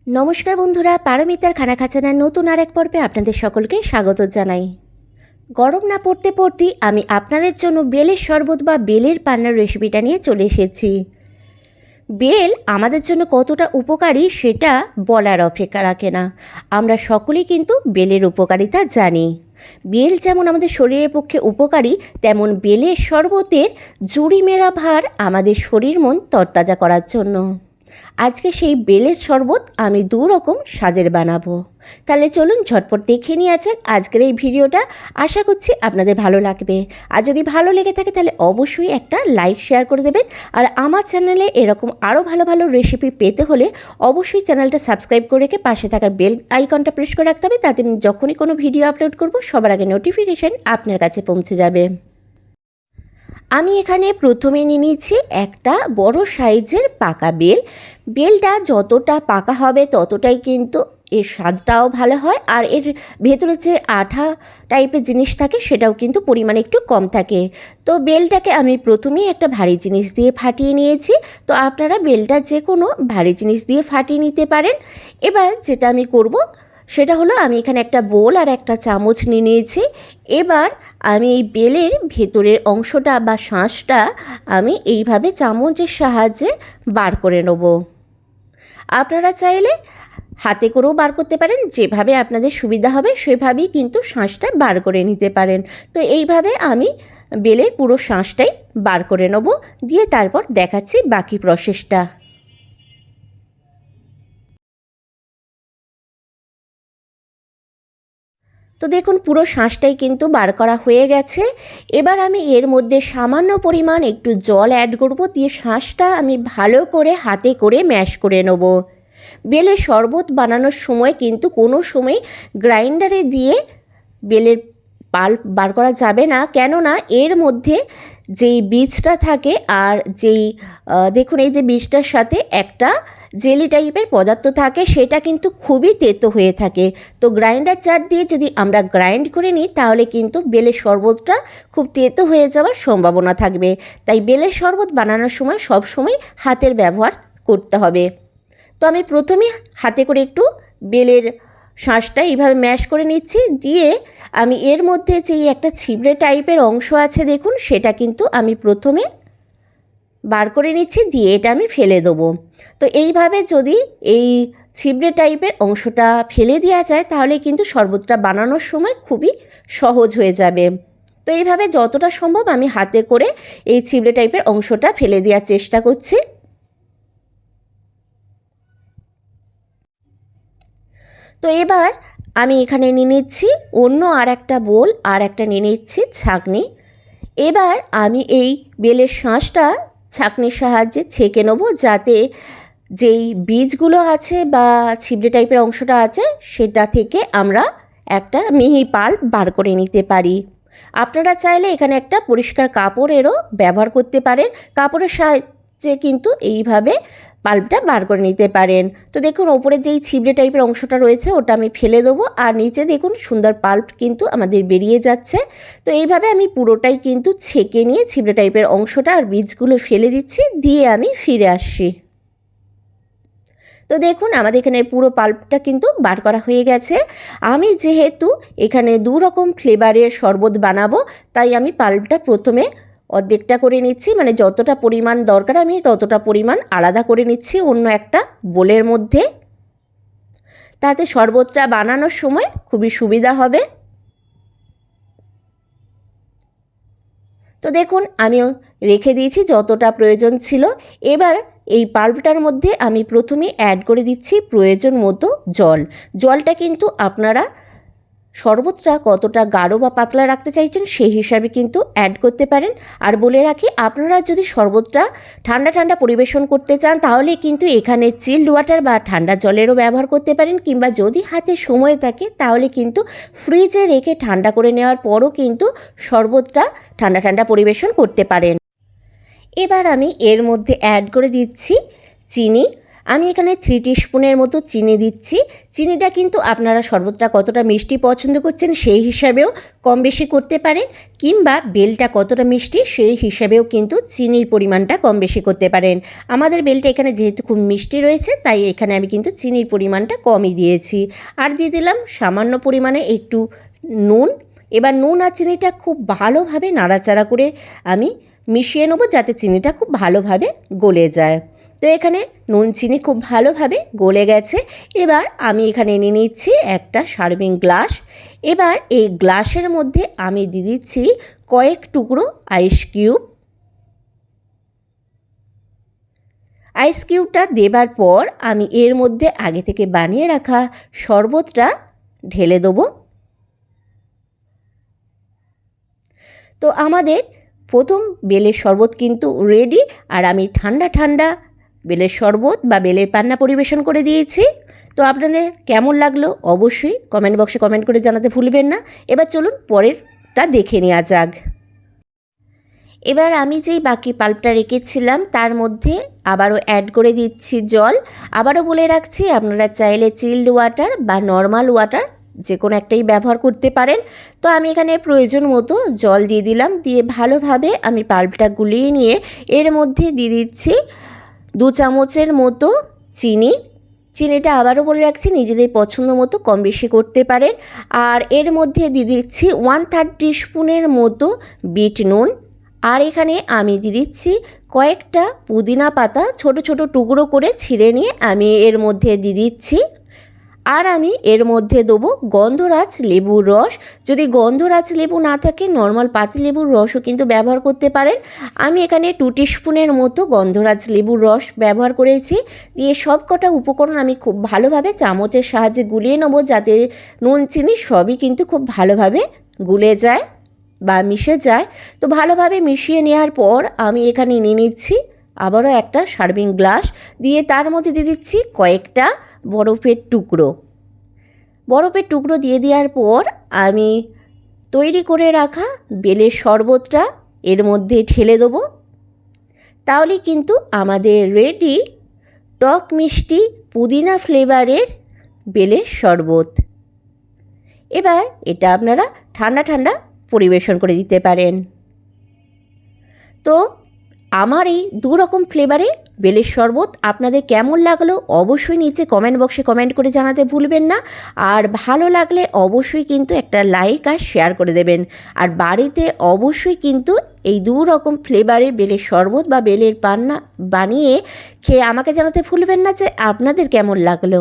নমস্কার বন্ধুরা, পারমিতার খানা খাজানার নতুন আরেক পর্বে আপনাদের সকলকে স্বাগত জানাই। গরম না পড়তে পড়তেই আমি আপনাদের জন্য বেলের শরবত বা বেলের পান্নার রেসিপিটা নিয়ে চলে এসেছি। বেল আমাদের জন্য কতটা উপকারী সেটা বলার অপেক্ষা রাখে না। আমরা সকলেই কিন্তু বেলের উপকারিতা জানি। বেল যেমন আমাদের শরীরের পক্ষে উপকারী, তেমন বেলের শরবতের জুড়ি মেরা ভার আমাদের শরীর মন তরতাজা করার জন্য। আজকে সেই বেলের শরবত আমি দু রকম স্বাদের বানাবো। তাহলে চলুন ঝটপট দেখে নিয়ে যাক আজকের এই ভিডিওটা। আশা করছি আপনাদের ভালো লাগবে। আর যদি ভালো লেগে থাকে তাহলে অবশ্যই একটা লাইক শেয়ার করে দেবেন। আর আমার চ্যানেলে এরকম আরও ভালো ভালো রেসিপি পেতে হলে অবশ্যই চ্যানেলটা সাবস্ক্রাইব করে রেখে পাশে থাকার বেল আইকনটা প্রেস করে রাখতে হবে, তাতে যখনই কোনো ভিডিও আপলোড করব সবার আগে নোটিফিকেশান আপনার কাছে পৌঁছে যাবে। আমি এখানে প্রথমে নিয়ে নিয়েছি একটা বড় সাইজের পাকা বেল। বেলটা যতটা পাকা হবে ততটাই কিন্তু এর স্বাদটাও ভালো হয়, আর এর ভেতরে যে আঠা টাইপের জিনিস থাকে সেটাও কিন্তু পরিমাণে একটু কম থাকে। তো বেলটাকে আমি প্রথমেই একটা ভারী জিনিস দিয়ে ফাটিয়ে নিয়েছি। তো আপনারা বেলটা যে কোনো ভারী জিনিস দিয়ে ফাটিয়ে নিতে পারেন। এবার যেটা আমি করব সেটা হলো, আমি এখানে একটা বোল আর একটা চামচ নিয়ে নিয়েছি। এবার আমি এই বেলের ভেতরের অংশটা বা শাঁসটা আমি এইভাবে চামচের সাহায্যে বার করে নেব। আপনারা চাইলে হাতে করেও বার করতে পারেন, যেভাবে আপনাদের সুবিধা হবে সেভাবেই কিন্তু শাঁসটা বার করে নিতে পারেন। তো এইভাবে আমি বেলের পুরো শাঁসটাই বার করে নেব, দিয়ে তারপর দেখাচ্ছি বাকি প্রসেসটা। তো দেখুন পুরো শাঁসটাই কিন্তু বার করা হয়ে গেছে। এবার আমি এর মধ্যে সামান্য পরিমাণ একটু জল অ্যাড করব, দিয়ে শাঁসটা আমি ভালো করে হাতে করে ম্যাশ করে নেব। বেলের শরবত বানানোর সময় কিন্তু কোনো সময় গ্রাইন্ডারে দিয়ে বেলের পাল্প বার করা যাবে না, কেননা এর মধ্যে যেই বীজটা থাকে আর যেই দেখুন এই যে বীজটার সাথে একটা জেলি টাইপের পদার্থ থাকে, সেটা কিন্তু খুবই তেতো হয়ে থাকে। তো গ্রাইন্ডার জার দিয়ে যদি আমরা গ্রাইন্ড করে নিই তাহলে কিন্তু বেলের শরবতটা খুব তেতো হয়ে যাওয়ার সম্ভাবনা থাকবে। তাই বেলের শরবত বানানোর সময় সব সময় হাতের ব্যবহার করতে হবে। তো আমি প্রথমে হাতে করে একটু বেলের শাঁসটা এইভাবে ম্যাশ করে নিচ্ছি, দিয়ে আমি এর মধ্যে যেই একটা ছিবড়ে টাইপের অংশ আছে দেখুন, সেটা কিন্তু আমি প্রথমে বার করে নিচ্ছি, দিয়ে এটা আমি ফেলে দেবো। তো এইভাবে যদি এই ছিবড়ে টাইপের অংশটা ফেলে দেওয়া যায় তাহলে কিন্তু শরবতটা বানানোর সময় খুবই সহজ হয়ে যাবে। তো এইভাবে যতটা সম্ভব আমি হাতে করে এই ছিবড়ে টাইপের অংশটা ফেলে দেওয়ার চেষ্টা করছি। তো এবার আমি এখানে নিয়ে নিচ্ছি অন্য আর একটা বোল, আর একটা নিয়ে নিচ্ছি ছাঁকনি। এবার আমি এই বেলের শাঁসটা ছাঁকনির সাহায্যে ছেঁকে নেব, যাতে যেই বীজগুলো আছে বা ছিবড়ে টাইপের অংশটা আছে সেটা থেকে আমরা একটা মিহি পাল্প বার করে নিতে পারি। আপনারা চাইলে এখানে একটা পরিষ্কার কাপড়েরও ব্যবহার করতে পারেন, কাপড়ের সাহায্যে কিন্তু এইভাবে পাল্পটা বার করে নিতে পারেন। তো দেখুন ওপরে যেই ছিবড়ে টাইপের অংশটা রয়েছে ওটা আমি ফেলে দেবো, আর নিচে দেখুন সুন্দর পাল্প কিন্তু আমাদের বেরিয়ে যাচ্ছে। তো এইভাবে আমি পুরোটাই কিন্তু ছেঁকে নিয়ে ছিবড়ে টাইপের অংশটা আর বীজগুলো ফেলে দিচ্ছি, দিয়ে আমি ফিরে আসছি। তো দেখুন আমাদের এখানে পুরো পাল্পটা কিন্তু বার করা হয়ে গেছে। আমি যেহেতু এখানে দু রকম ফ্লেভারের শরবত বানাবো, তাই আমি পাল্পটা প্রথমে অর্ধেকটা করে নিচ্ছি, মানে যতটা পরিমাণ দরকার আমি ততটা পরিমাণ আলাদা করে নিচ্ছি অন্য একটা বোলের মধ্যে, তাতে শরবতটা বানানোর সময় খুবই সুবিধা হবে। তো দেখুন আমিও রেখে দিয়েছি যতটা প্রয়োজন ছিল। এবার এই পাল্পটার মধ্যে আমি প্রথমে অ্যাড করে দিচ্ছি প্রয়োজন মতো জল। জলটা কিন্তু আপনারা শরবতটা কতটা গাঢ় বা পাতলা রাখতে চাইছেন সেই হিসাবে কিন্তু অ্যাড করতে পারেন। আর বলে রাখি, আপনারা যদি শরবতটা ঠান্ডা ঠান্ডা পরিবেশন করতে চান তাহলে কিন্তু এখানে চিল্ড ওয়াটার বা ঠান্ডা জলেরও ব্যবহার করতে পারেন, কিংবা যদি হাতে সময় থাকে তাহলে কিন্তু ফ্রিজে রেখে ঠান্ডা করে নেওয়ার পরও কিন্তু শরবতটা ঠান্ডা ঠান্ডা পরিবেশন করতে পারেন। এবার আমি এর মধ্যে অ্যাড করে দিচ্ছি চিনি। আমি এখানে 3 টিস্পুনের মতো চিনি দিচ্ছি। চিনিটা কিন্তু আপনারা শরবতটা কতটা মিষ্টি পছন্দ করছেন সেই হিসাবেও কম বেশি করতে পারেন, কিংবা বেলটা কতটা মিষ্টি সেই হিসাবেও কিন্তু চিনির পরিমাণটা কম বেশি করতে পারেন। আমাদের বেলটা এখানে যেহেতু খুব মিষ্টি রয়েছে, তাই এখানে আমি কিন্তু চিনির পরিমাণটা কমই দিয়েছি। আর দিয়ে দিলাম সামান্য পরিমাণে একটু নুন। এবার নুন আর চিনিটা খুব ভালোভাবে নাড়াচাড়া করে আমি মিশিয়ে নেবো, যাতে চিনিটা খুব ভালোভাবে গলে যায়। তো এখানে নুন চিনি খুব ভালোভাবে গলে গেছে। এবার আমি এখানে নিয়ে নিচ্ছি একটা সার্ভিং গ্লাস। এবার এই গ্লাসের মধ্যে আমি দিয়ে দিচ্ছি কয়েক টুকরো আইস কিউব। আইস কিউবটা দেবার পর আমি এর মধ্যে আগে থেকে বানিয়ে রাখা শরবতটা ঢেলে দেবো। তো আমাদের প্রথম বেলের শরবত কিন্তু রেডি। আর আমি ঠান্ডা ঠান্ডা বেলের শরবত বা বেলের পান্না পরিবেশন করে দিয়েছি। তো আপনাদের কেমন লাগলো অবশ্যই কমেন্ট বক্সে কমেন্ট করে জানাতে ভুলবেন না। এবার চলুন পরেরটা দেখে নেওয়া যাক। এবার আমি যেই বাকি পাল্পটা রেখেছিলাম তার মধ্যে আবারও অ্যাড করে দিচ্ছি জল। আবারও বলে রাখছি, আপনারা চাইলে চিল্ড ওয়াটার বা নর্মাল ওয়াটার যে কোনো একটাই ব্যবহার করতে পারেন। তো আমি এখানে প্রয়োজন মতো জল দিয়ে দিলাম। দিয়ে ভালোভাবে আমি পাল্পটা গুলিয়ে নিয়ে এর মধ্যে দিয়ে দিচ্ছি 2 চামচের মতো চিনি। চিনিটা আবারও বলে রাখছি নিজেদের পছন্দ মতো কম বেশি করতে পারেন। আর এর মধ্যে দিয়ে দিচ্ছি 1/3 টিস্পুনের মতো বিট নুন। আর এখানে আমি দিয়ে দিচ্ছি কয়েকটা পুদিনা পাতা ছোট ছোট টুকরো করে ছিঁড়ে নিয়ে আমি এর মধ্যে দিয়ে দিচ্ছি। আর আমি এর মধ্যে দেবো গন্ধরাজ লেবুর রস। যদি গন্ধরাজ লেবু না থাকে নর্মাল পাতি লেবুর রসও কিন্তু ব্যবহার করতে পারেন। আমি এখানে 2 টিস্পুনের মতো গন্ধরাজ লেবুর রস ব্যবহার করেছি। দিয়ে সব কটা উপকরণ আমি খুব ভালোভাবে চামচের সাহায্যে গুলিয়ে নেবো, যাতে নুন চিনি সবই কিন্তু খুব ভালোভাবে গুলে যায় বা মিশে যায়। তো ভালোভাবে মিশিয়ে নেওয়ার পর আমি এখানে নিয়ে নিচ্ছি আবারও একটা সার্ভিং গ্লাস। দিয়ে তার মধ্যে দিয়ে দিচ্ছি কয়েকটা বরফের টুকরো। বরফের টুকরো দিয়ে দেওয়ার পর আমি তৈরি করে রাখা বেলের শরবতটা এর মধ্যে ঢেলে দেবো। তাহলে কিন্তু আমাদের রেডি টক মিষ্টি পুদিনা ফ্লেভারের বেলের শরবত। এবার এটা আপনারা ঠান্ডা ঠান্ডা পরিবেশন করে দিতে পারেন। তো আমার এই 2 রকম ফ্লেভারের বেলের শরবত আপনাদের কেমন লাগলো অবশ্যই নিচে কমেন্ট বক্সে কমেন্ট করে জানাতে ভুলবেন না। আর ভালো লাগলে অবশ্যই কিন্তু একটা লাইক আর শেয়ার করে দেবেন। আর বাড়িতে অবশ্যই কিন্তু এই 2 রকম ফ্লেভারে বেলের শরবত বা বেলের পান্না বানিয়ে খেয়ে আমাকে জানাতে ভুলবেন না যে আপনাদের কেমন লাগলো।